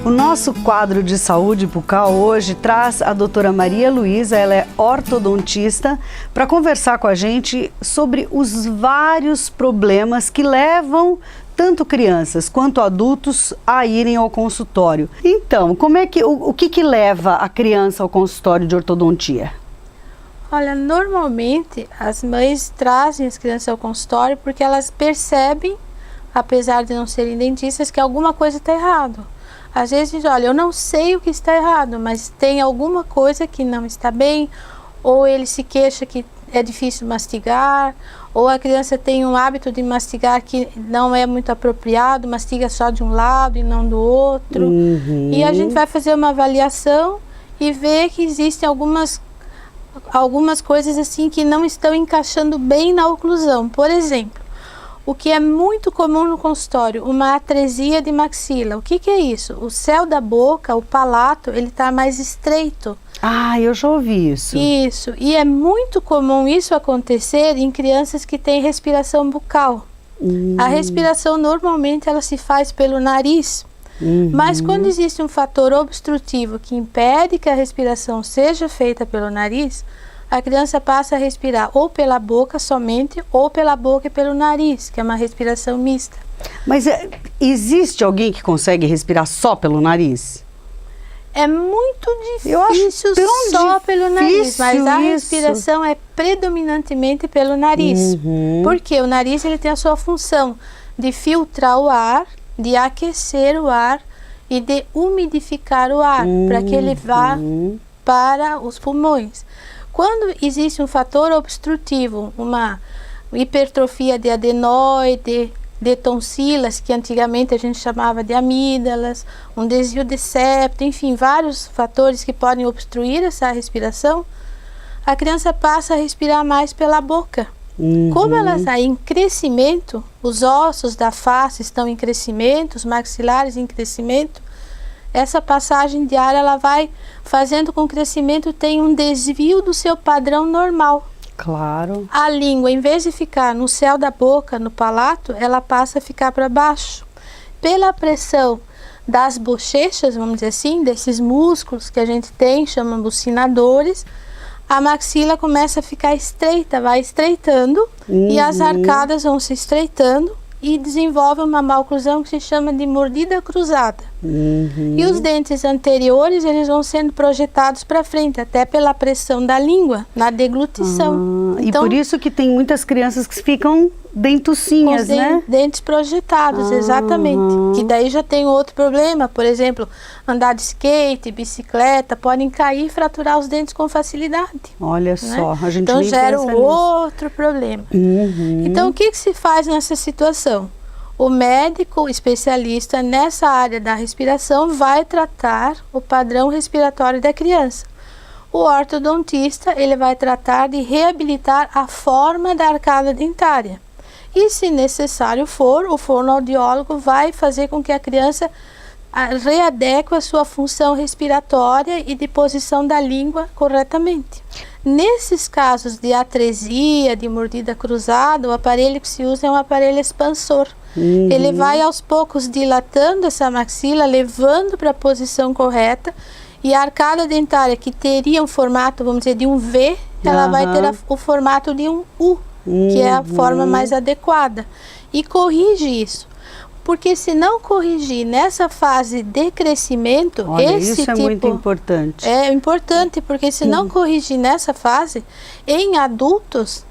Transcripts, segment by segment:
O nosso quadro de saúde bucal hoje traz a doutora Maria Luísa, ela é ortodontista, para conversar com a gente sobre os vários problemas que levam tanto crianças quanto adultos a irem ao consultório. Então, o que leva a criança ao consultório de ortodontia? Olha, normalmente as mães trazem as crianças ao consultório porque elas percebem, apesar de não serem dentistas, que alguma coisa está errado. Às vezes diz, olha, eu não sei o que está errado, mas tem alguma coisa que não está bem, ou ele se queixa que é difícil mastigar, ou a criança tem um hábito de mastigar que não é muito apropriado, mastiga só de um lado e não do outro. E a gente vai fazer uma avaliação e ver que existem algumas coisas assim que não estão encaixando bem na oclusão. Por exemplo, o que é muito comum no consultório, uma atresia de maxila. O que é isso? O céu da boca, o palato, ele está mais estreito. Ah, eu já ouvi isso. Isso, e é muito comum isso acontecer em crianças que têm respiração bucal. A respiração normalmente ela se faz pelo nariz, mas quando existe um fator obstrutivo que impede que a respiração seja feita pelo nariz, a criança passa a respirar ou pela boca somente, ou pela boca e pelo nariz, que é uma respiração mista. Mas existe alguém que consegue respirar só pelo nariz? É muito difícil só pelo nariz, mas a respiração é predominantemente pelo nariz. Porque o nariz ele tem a sua função de filtrar o ar, de aquecer o ar e de umidificar o ar, para que ele vá para os pulmões. Quando existe um fator obstrutivo, uma hipertrofia de adenoide, de tonsilas, que antigamente a gente chamava de amígdalas, um desvio de septo, enfim, vários fatores que podem obstruir essa respiração, a criança passa a respirar mais pela boca. Como ela está em crescimento, os ossos da face estão em crescimento, os maxilares em crescimento, essa passagem de ar ela vai fazendo com que o crescimento tenha um desvio do seu padrão normal. Claro. A língua, em vez de ficar no céu da boca, no palato, ela passa a ficar para baixo. Pela pressão das bochechas, vamos dizer assim, desses músculos que a gente tem, chamam bucinadores, a maxila começa a ficar estreita, vai estreitando e as arcadas vão se estreitando e desenvolve uma maloclusão que se chama de mordida cruzada. E os dentes anteriores, eles vão sendo projetados para frente, até pela pressão da língua, na deglutição. Então, e por isso que tem muitas crianças que ficam dentucinhas, né? Dentes projetados, exatamente. Que daí já tem outro problema, por exemplo, andar de skate, bicicleta, podem cair e fraturar os dentes com facilidade. Olha só, a gente então nem gera pensa outro problema. Então o que se faz nessa situação? O médico especialista nessa área da respiração vai tratar o padrão respiratório da criança. O ortodontista ele vai tratar de reabilitar a forma da arcada dentária. E se necessário for, o fonoaudiólogo vai fazer com que a criança readeque a sua função respiratória e de posição da língua corretamente. Nesses casos de atresia, de mordida cruzada, o aparelho que se usa é um aparelho expansor. Ele vai aos poucos dilatando essa maxila, levando para a posição correta, e a arcada dentária que teria um formato, vamos dizer, de um V, ela vai ter o formato de um U, que é a forma mais adequada, e corrige isso. Porque se não corrigir nessa fase de crescimento, olha, isso é muito importante. É importante, porque se não corrigir nessa fase, em adultos,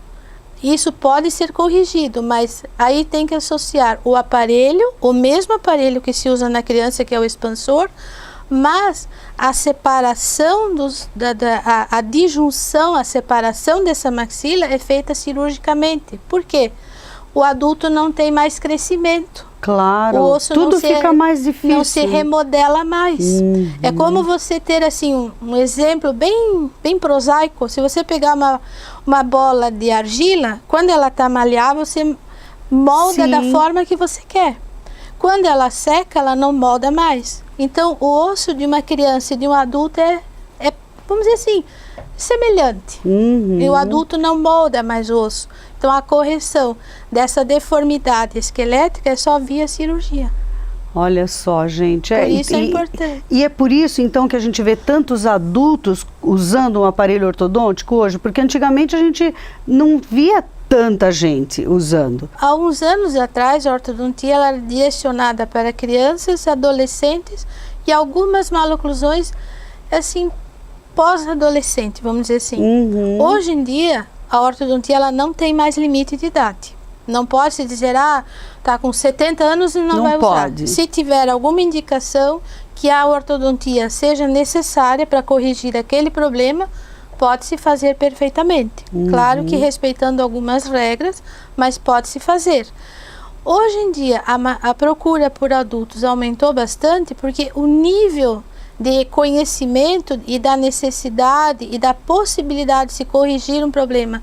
isso pode ser corrigido, mas aí tem que associar o aparelho, o mesmo aparelho que se usa na criança, que é o expansor, mas a separação a disjunção, a separação dessa maxila é feita cirurgicamente. Por quê? O adulto não tem mais crescimento. Claro, o osso tudo fica mais difícil. Não se remodela mais. É como você ter assim um exemplo bem prosaico. Se você pegar uma bola de argila, quando ela está malhável, você molda da forma que você quer. Quando ela seca, ela não molda mais. Então, o osso de uma criança e de um adulto é vamos dizer assim, semelhante. E o adulto não molda mais o osso. Então, a correção dessa deformidade esquelética é só via cirurgia. Olha só, gente. Por isso é importante. E é por isso, então, que a gente vê tantos adultos usando um aparelho ortodôntico hoje, porque antigamente a gente não via tanta gente usando. Há uns anos atrás, a ortodontia ela era direcionada para crianças, adolescentes e algumas maloclusões, assim, pós-adolescente, vamos dizer assim. Hoje em dia, a ortodontia ela não tem mais limite de idade. Não pode se dizer, tá com 70 anos e não vai usar. Se tiver alguma indicação que a ortodontia seja necessária para corrigir aquele problema, pode-se fazer perfeitamente. Claro que respeitando algumas regras, mas pode-se fazer. Hoje em dia, a procura por adultos aumentou bastante porque o nível de conhecimento e da necessidade e da possibilidade de se corrigir um problema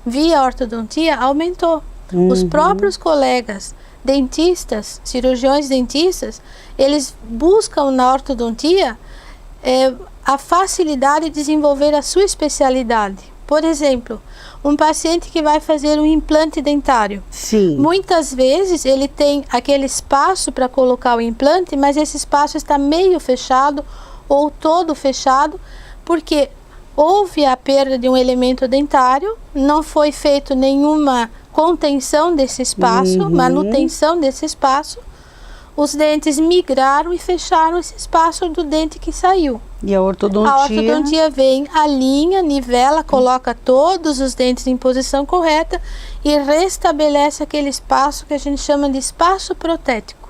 via ortodontia aumentou. Os próprios colegas dentistas, cirurgiões dentistas, eles buscam na ortodontia a facilidade de desenvolver a sua especialidade. Por exemplo, um paciente que vai fazer um implante dentário. Sim. Muitas vezes ele tem aquele espaço para colocar o implante, mas esse espaço está meio fechado ou todo fechado, porque houve a perda de um elemento dentário, não foi feito nenhuma contenção desse espaço, manutenção desse espaço, os dentes migraram e fecharam esse espaço do dente que saiu. E a ortodontia? A ortodontia vem, alinha, nivela, coloca todos os dentes em posição correta e restabelece aquele espaço que a gente chama de espaço protético.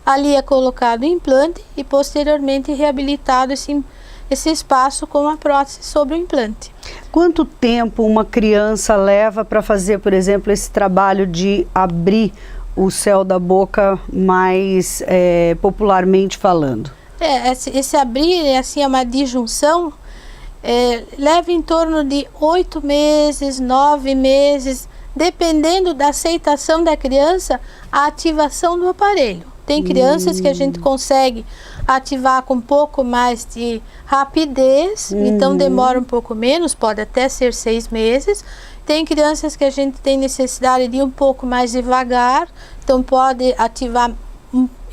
Ali é colocado o implante e posteriormente reabilitado esse espaço com a prótese sobre o implante. Quanto tempo uma criança leva para fazer, por exemplo, esse trabalho de abrir o céu da boca mais popularmente falando? Esse abrir, assim, é uma disjunção, leva em torno de 8 meses, 9 meses, dependendo da aceitação da criança, a ativação do aparelho. Tem crianças que a gente consegue ativar com um pouco mais de rapidez, então demora um pouco menos, pode até ser 6 meses. Tem crianças que a gente tem necessidade de ir um pouco mais devagar, então pode ativar,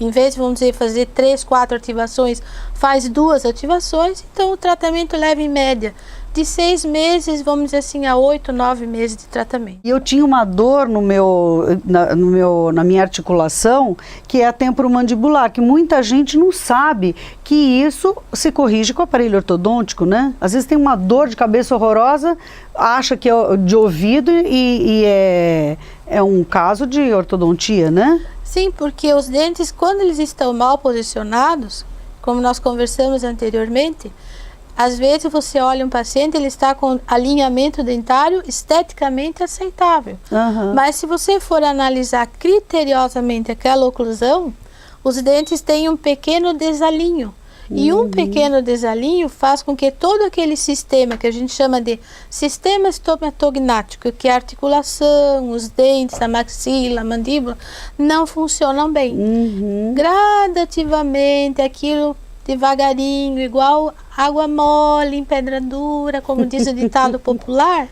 em vez de, vamos dizer, fazer 3, 4 ativações, faz 2 ativações, então o tratamento leva em média de 6 meses, vamos dizer assim, a 8, 9 meses de tratamento. E eu tinha uma dor na minha articulação, que é a temporomandibular, que muita gente não sabe que isso se corrige com o aparelho ortodôntico, né? Às vezes tem uma dor de cabeça horrorosa, acha que é de ouvido e é um caso de ortodontia, né? Sim, porque os dentes, quando eles estão mal posicionados, como nós conversamos anteriormente, às vezes você olha um paciente, ele está com alinhamento dentário esteticamente aceitável. Mas se você for analisar criteriosamente aquela oclusão, os dentes têm um pequeno desalinho. E um pequeno desalinho faz com que todo aquele sistema que a gente chama de sistema estomatognático, que é a articulação, os dentes, a maxila, a mandíbula, não funcionam bem. Gradativamente, aquilo devagarinho, igual água mole em pedra dura, como diz o ditado popular,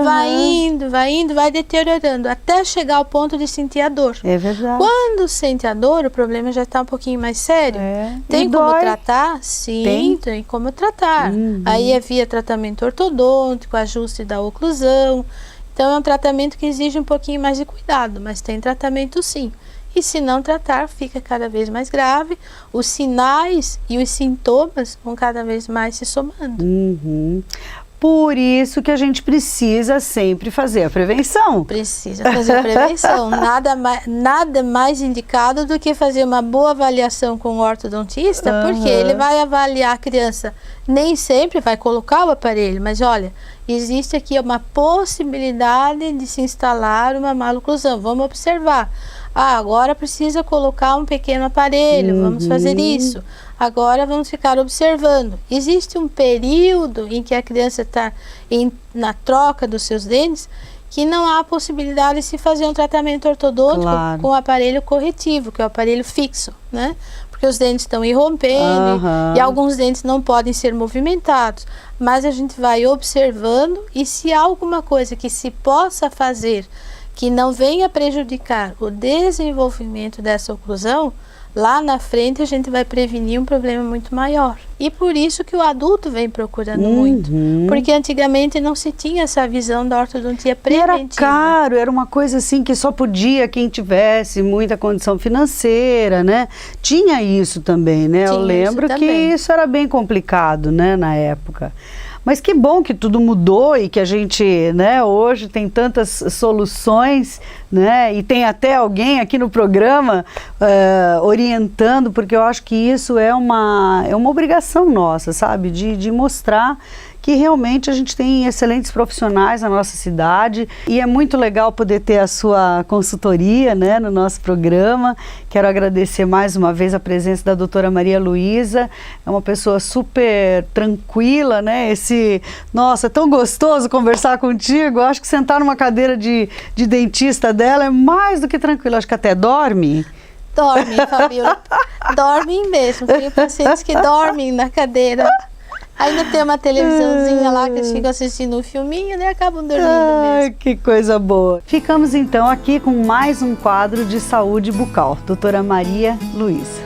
vai indo, vai deteriorando, até chegar ao ponto de sentir a dor. É verdade. Quando sente a dor, o problema já está um pouquinho mais sério. Tem como tratar? Sim, tem como tratar. Aí é via tratamento ortodôntico, ajuste da oclusão. Então é um tratamento que exige um pouquinho mais de cuidado, mas tem tratamento sim. E se não tratar, fica cada vez mais grave, os sinais e os sintomas vão cada vez mais se somando. Por isso que a gente precisa sempre fazer a prevenção. Precisa fazer a prevenção. Nada mais indicado do que fazer uma boa avaliação com o ortodontista, porque ele vai avaliar a criança. Nem sempre vai colocar o aparelho, mas olha, existe aqui uma possibilidade de se instalar uma maloclusão. Vamos observar. Agora precisa colocar um pequeno aparelho, vamos fazer isso. Agora vamos ficar observando. Existe um período em que a criança está na troca dos seus dentes que não há possibilidade de se fazer um tratamento ortodôntico com o aparelho corretivo, que é o aparelho fixo, né? Porque os dentes estão irrompendo e alguns dentes não podem ser movimentados. Mas a gente vai observando e se há alguma coisa que se possa fazer que não venha prejudicar o desenvolvimento dessa oclusão, lá na frente a gente vai prevenir um problema muito maior. E por isso que o adulto vem procurando muito. Porque antigamente não se tinha essa visão da ortodontia preventiva. E era caro, era uma coisa assim que só podia quem tivesse muita condição financeira, né? Tinha isso também, né? Eu lembro que isso era bem complicado, né, na época. Mas que bom que tudo mudou e que a gente, né, hoje tem tantas soluções, né, e tem até alguém aqui no programa orientando, porque eu acho que isso é uma obrigação nossa, sabe, de mostrar que realmente a gente tem excelentes profissionais na nossa cidade e é muito legal poder ter a sua consultoria, né, no nosso programa. Quero agradecer mais uma vez a presença da doutora Maria Luísa, é uma pessoa super tranquila, né, nossa, é tão gostoso conversar contigo, eu acho que sentar numa cadeira de dentista dela é mais do que tranquilo, acho que até dorme. Dorme, Fabiola, dormem mesmo, tem pacientes que dormem na cadeira. Ainda tem uma televisãozinha lá que eles ficam assistindo um filminho, né? Acabam dormindo mesmo. Que coisa boa. Ficamos então aqui com mais um quadro de saúde bucal. Doutora Maria Luísa.